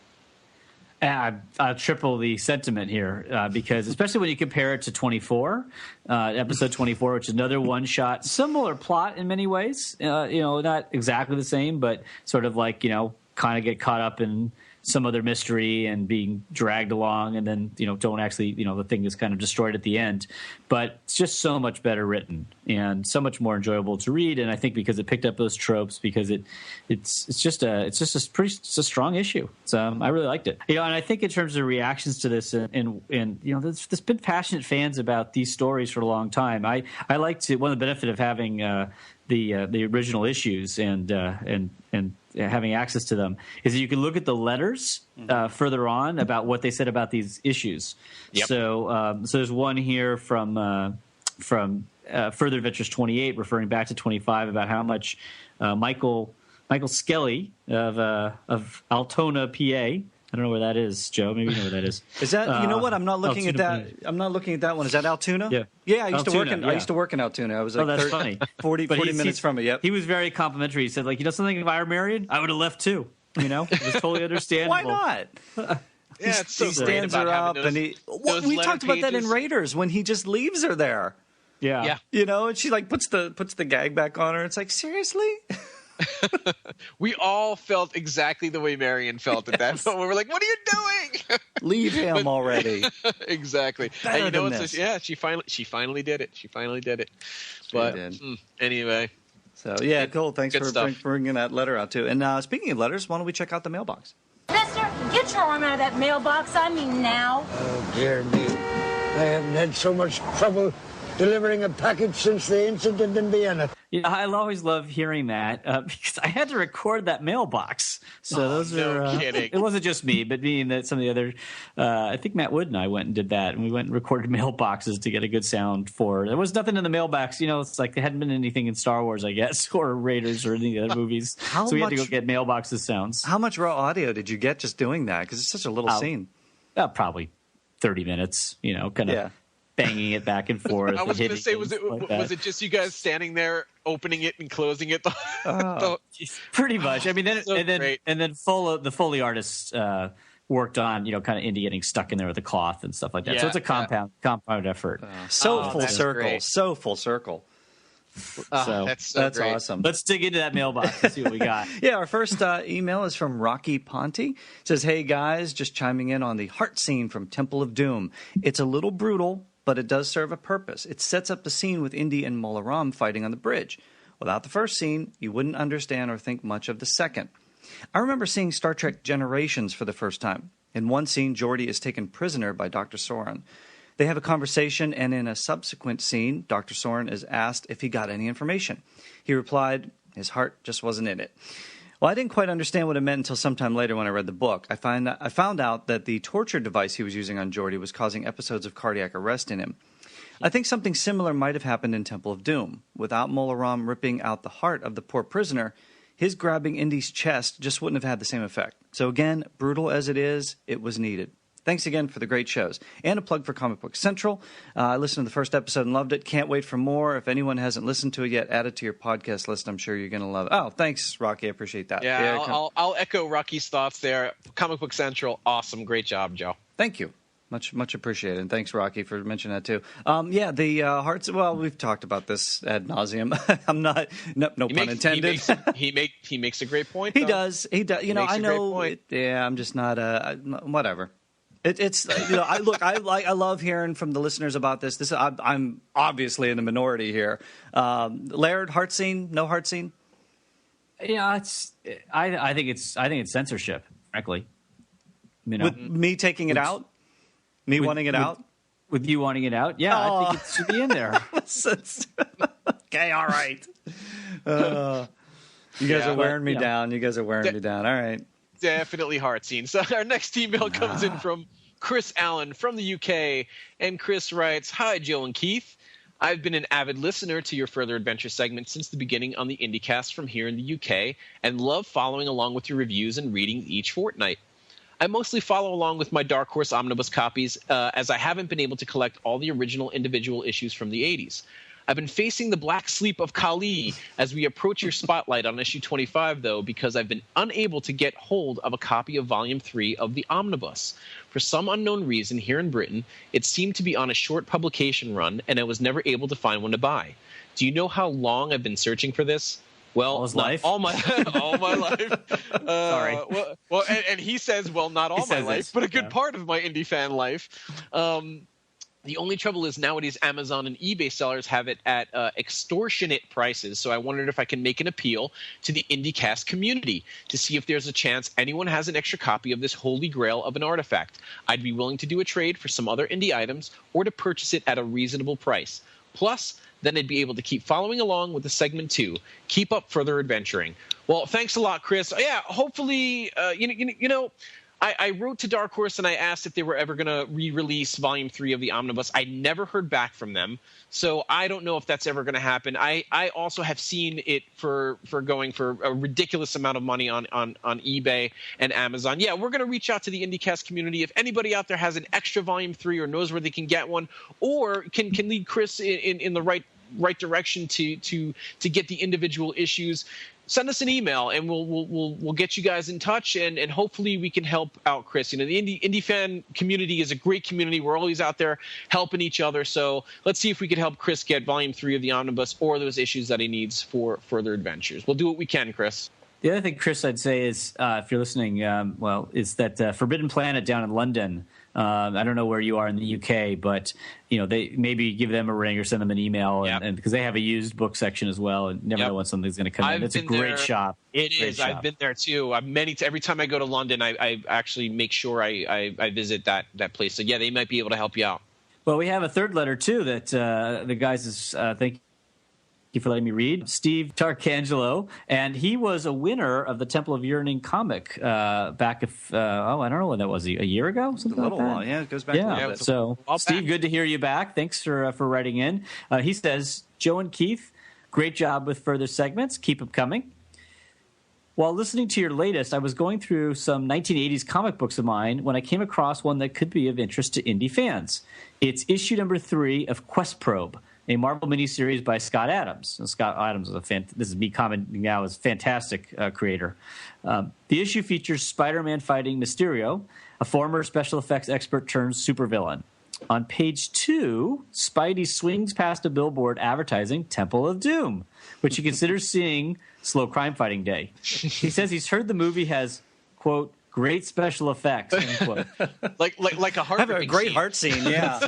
I'll triple the sentiment here, because especially when you compare it to 24, episode 24, which is another one shot, similar plot in many ways. Not exactly the same, but sort of like kind of get caught up in some other mystery and being dragged along, and then don't actually the thing is kind of destroyed at the end. But it's just so much better written and so much more enjoyable to read. And I think because it picked up those tropes, because it's just a strong issue. So I really liked it. And I think in terms of reactions to this, and there's been passionate fans about these stories for a long time. I like to, one of the benefit of having the original issues and having access to them is that you can look at the letters further on about what they said about these issues. Yep. So there's one here from Further Adventures 28, referring back to 25, about how much Michael Skelly of Altona, PA. I don't know where that is, Joe. Maybe you know where that is. Is that what? I'm not looking at that. I'm not looking at that one. Is that Altoona? Yeah. Yeah, I used to work in Altoona. I was like that's funny. 40 minutes from it. Yep. He was very complimentary. He said, something, if I were married, I would have left too. It was totally understandable. Why not? Yeah, it's so he stands her up, and we talked about that in Raiders when he just leaves her there. Yeah. And she puts the gag back on her. It's like, seriously? We all felt exactly the way Marion felt at that moment. We were like, "What are you doing? Leave him already." Exactly. And she finally did it. She finally did it. But anyway. So cool. Thanks for bringing that letter out too. And speaking of letters, why don't we check out the mailbox? Mister, get your arm out of that mailbox. I mean now. Oh, dear me. I haven't had so much trouble delivering a package since the incident in Vienna. I'll always love hearing that because I had to record that mailbox. So kidding. It wasn't just me, but me and some of the other. I think Matt Wood and I went and did that, and we went and recorded mailboxes to get a good sound for. There was nothing in the mailbox, it's like there hadn't been anything in Star Wars, I guess, or Raiders or any of the other movies. So we had to go get mailboxes sounds. How much raw audio did you get just doing that? Because it's such a little scene. Probably 30 minutes. Kind of. Banging it back and forth. I was going to say, was it just you guys standing there, opening it and closing it? Pretty much. I mean, then the Foley artists worked on kind of Indy getting stuck in there with the cloth and stuff like that. So it's a compound effort. Full circle. So full circle. That's great. Awesome. Let's dig into that mailbox and see what we got. Yeah, our first email is from Rocky Ponte. It says, "Hey guys, just chiming in on the heart scene from Temple of Doom. It's a little brutal, but it does serve a purpose. It sets up the scene with Indy and Mola Ram fighting on the bridge. Without the first scene, you wouldn't understand or think much of the second. I remember seeing Star Trek Generations for the first time. In one scene, Geordi is taken prisoner by Dr. Soren. They have a conversation, and in a subsequent scene, Dr. Soren is asked if he got any information. He replied, his heart just wasn't in it. Well, I didn't quite understand what it meant until sometime later when I read the book. I found out that the torture device he was using on Geordi was causing episodes of cardiac arrest in him. I think something similar might have happened in Temple of Doom. Without Mola Ram ripping out the heart of the poor prisoner, his grabbing Indy's chest just wouldn't have had the same effect. So again, brutal as it is, it was needed. Thanks again for the great shows. And a plug for Comic Book Central. I listened to the first episode and loved it. Can't wait for more. If anyone hasn't listened to it yet, add it to your podcast list. I'm sure you're going to love it. Oh, thanks, Rocky. I appreciate that. Yeah, I'll echo Rocky's thoughts there. Comic Book Central, awesome. Great job, Joe. Thank you. Much appreciated. And thanks, Rocky, for mentioning that, too. The hearts, well, we've talked about this ad nauseum. I'm not, no pun intended. He makes a great point, though. He does. You know, I know. I'm just not, whatever. It's I love hearing from the listeners about this. I'm obviously in the minority here. Laird, heart scene, no heart scene. Yeah, I think it's censorship, frankly. You know, with me taking it out, wanting it out, with you wanting it out. Yeah, I think it should be in there. Okay, all right. You guys are wearing me down. You guys are wearing me down. All right. Definitely heart scene. So our next email comes in from Chris Allen from the UK, and Chris writes, "Hi, Joe and Keith. I've been an avid listener to your Further Adventure segment since the beginning on the IndyCast from here in the UK, and love following along with your reviews and reading each fortnight. I mostly follow along with my Dark Horse Omnibus copies, as I haven't been able to collect all the original individual issues from the 80s. I've been facing the black sleep of Kali as we approach your spotlight on issue 25, though, because I've been unable to get hold of a copy of Volume 3 of the Omnibus. For some unknown reason, here in Britain, it seemed to be on a short publication run, and I was never able to find one to buy. Do you know how long I've been searching for this? Well, all his life? All my life. Sorry. Well, and he says, well, not all my life, but a good part of my indie fan life. The only trouble is nowadays Amazon and eBay sellers have it at extortionate prices, so I wondered if I can make an appeal to the IndyCast community to see if there's a chance anyone has an extra copy of this holy grail of an artifact. I'd be willing to do a trade for some other indie items or to purchase it at a reasonable price. Plus, then I'd be able to keep following along with the segment 2. Keep up further adventuring." Well, thanks a lot, Chris. Yeah, hopefully, I wrote to Dark Horse and I asked if they were ever going to re-release Volume 3 of the Omnibus. I never heard back from them, so I don't know if that's ever going to happen. I also have seen it for going for a ridiculous amount of money on eBay and Amazon. Yeah, we're going to reach out to the IndyCast community. If anybody out there has an extra Volume 3 or knows where they can get one, or can lead Chris in the right direction to get the individual issues, send us an email and we'll get you guys in touch and hopefully we can help out Chris. You know, the indie fan community is a great community. We're always out there helping each other. So let's see if we can help Chris get Volume 3 of the Omnibus or those issues that he needs for further adventures. We'll do what we can, Chris. The other thing, Chris, I'd say is, if you're listening, is that Forbidden Planet down in London. I don't know where you are in the UK, but they maybe give them a ring or send them an email, and because they have a used book section as well, and never know when something's going to come in. It's a great shop. It is. I've been there too. Every time I go to London, I actually make sure I visit that place. So yeah, they might be able to help you out. Well, we have a third letter too that the guys is thank you for letting me read. Steve Tarcangelo, and he was a winner of the Temple of Yearning comic back I don't know when that was, a year ago? Something a little like that? while, yeah. It goes back a little bit. So, Steve, good to hear you back. Thanks for writing in. He says, "Joe and Keith, great job with further segments. Keep them coming. While listening to your latest, I was going through some 1980s comic books of mine when I came across one that could be of interest to indie fans. It's issue number 3 of Quest Probe, a Marvel miniseries by Scott Adams. And Scott Adams is this is me commenting now, is a fantastic creator. The issue features Spider-Man fighting Mysterio, a former special effects expert turned supervillain. On page 2, Spidey swings past a billboard advertising Temple of Doom, which he considers seeing Slow Crime Fighting Day. He says he's heard the movie has, quote, great special effects, end quote. like a heart. A great heart scene, yeah,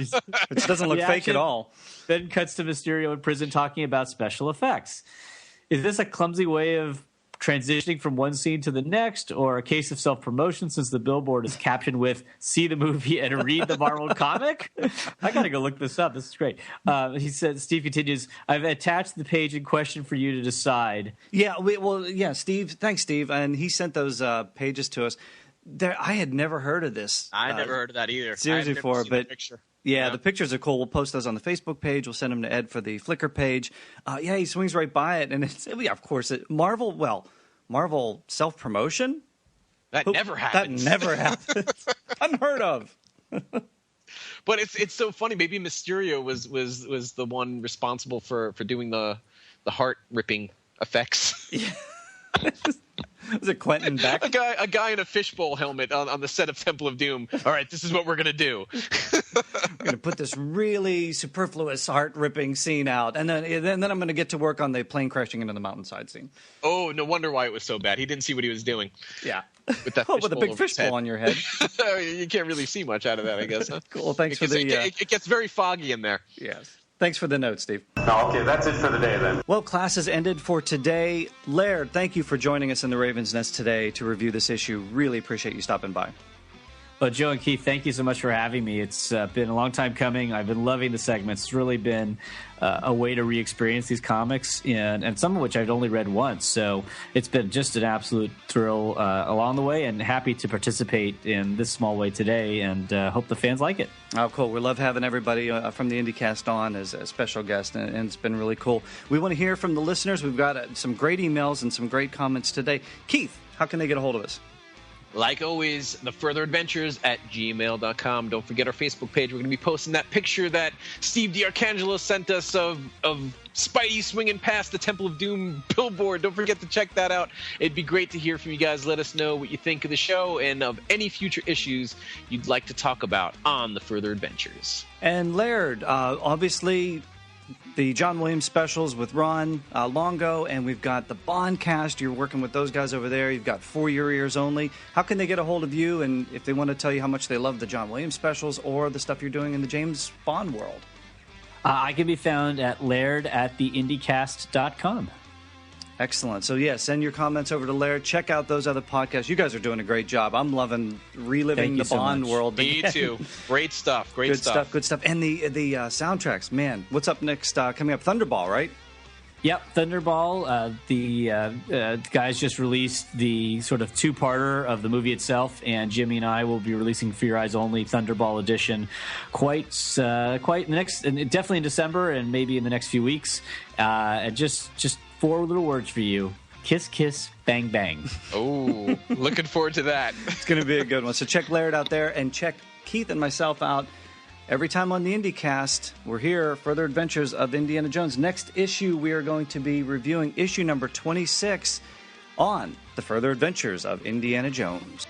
which doesn't look fake at all. Then cuts to Mysterio in prison talking about special effects. Is this a clumsy way of transitioning from one scene to the next, or a case of self-promotion since the billboard is captioned with "See the movie and read the Marvel comic"? I gotta go look this up. This is great. He said, Steve continues, I've attached the page in question for you to decide. Yeah, Steve. Thanks, Steve. And he sent those pages to us. I had never heard of this. I never heard of that either. Series before, but picture. Yeah, the pictures are cool. We'll post those on the Facebook page. We'll send them to Ed for the Flickr page. He swings right by it, and it's of course Marvel self-promotion. That never happens. That never happens. Unheard of. But it's so funny. Maybe Mysterio was the one responsible for doing the heart ripping effects. Yeah. Was it Quentin Beck? A guy in a fishbowl helmet on the set of Temple of Doom. All right, this is what we're gonna do. We're gonna put this really superfluous, heart-ripping scene out, and then I'm gonna get to work on the plane crashing into the mountainside scene. Oh, no wonder why it was so bad. He didn't see what he was doing. Yeah, with that with a big fishbowl on your head. You can't really see much out of that, I guess. Huh? Cool. Thanks for the. It gets very foggy in there. Yes. Thanks for the note, Steve. Okay, that's it for the day then. Well, class has ended for today. Laird, thank you for joining us in the Raven's Nest today to review this issue. Really appreciate you stopping by. Well, Joe and Keith, thank you so much for having me. It's been a long time coming. I've been loving the segments. It's really been a way to re-experience these comics, and some of which I've only read once. So it's been just an absolute thrill along the way, and happy to participate in this small way today, and hope the fans like it. Oh, cool. We love having everybody from the IndyCast on as a special guest, and it's been really cool. We want to hear from the listeners. We've got some great emails and some great comments today. Keith, how can they get a hold of us? Like always, thefurtheradventures@gmail.com. Don't forget our Facebook page. We're going to be posting that picture that Steve DiArcangelo sent us of Spidey swinging past the Temple of Doom billboard. Don't forget to check that out. It'd be great to hear from you guys. Let us know what you think of the show and of any future issues you'd like to talk about on The Further Adventures. And Laird, obviously the John Williams specials with Ron Longo, and we've got the Bond cast. You're working with those guys over there. You've got For Your Ears Only. How can they get a hold of you, and if they want to tell you how much they love the John Williams specials or the stuff you're doing in the James Bond world? I can be found at laird@theindycast.com. Excellent. So, send your comments over to Laird. Check out those other podcasts. You guys are doing a great job. I'm loving reliving the Bond world again. Me too. Great stuff. Good stuff. And the soundtracks, man. What's up next? Coming up, Thunderball, right? Yep, Thunderball. The guys just released the sort of two-parter of the movie itself, and Jimmy and I will be releasing For Your Eyes Only Thunderball edition quite definitely in December and maybe in the next few weeks. And just 4 little words for you: kiss, kiss, bang, bang. Oh, looking forward to that. It's going to be a good one. So check Laird out there, and check Keith and myself out. Every time on the IndyCast, we're here, Further Adventures of Indiana Jones. Next issue, we are going to be reviewing issue number 26 on The Further Adventures of Indiana Jones.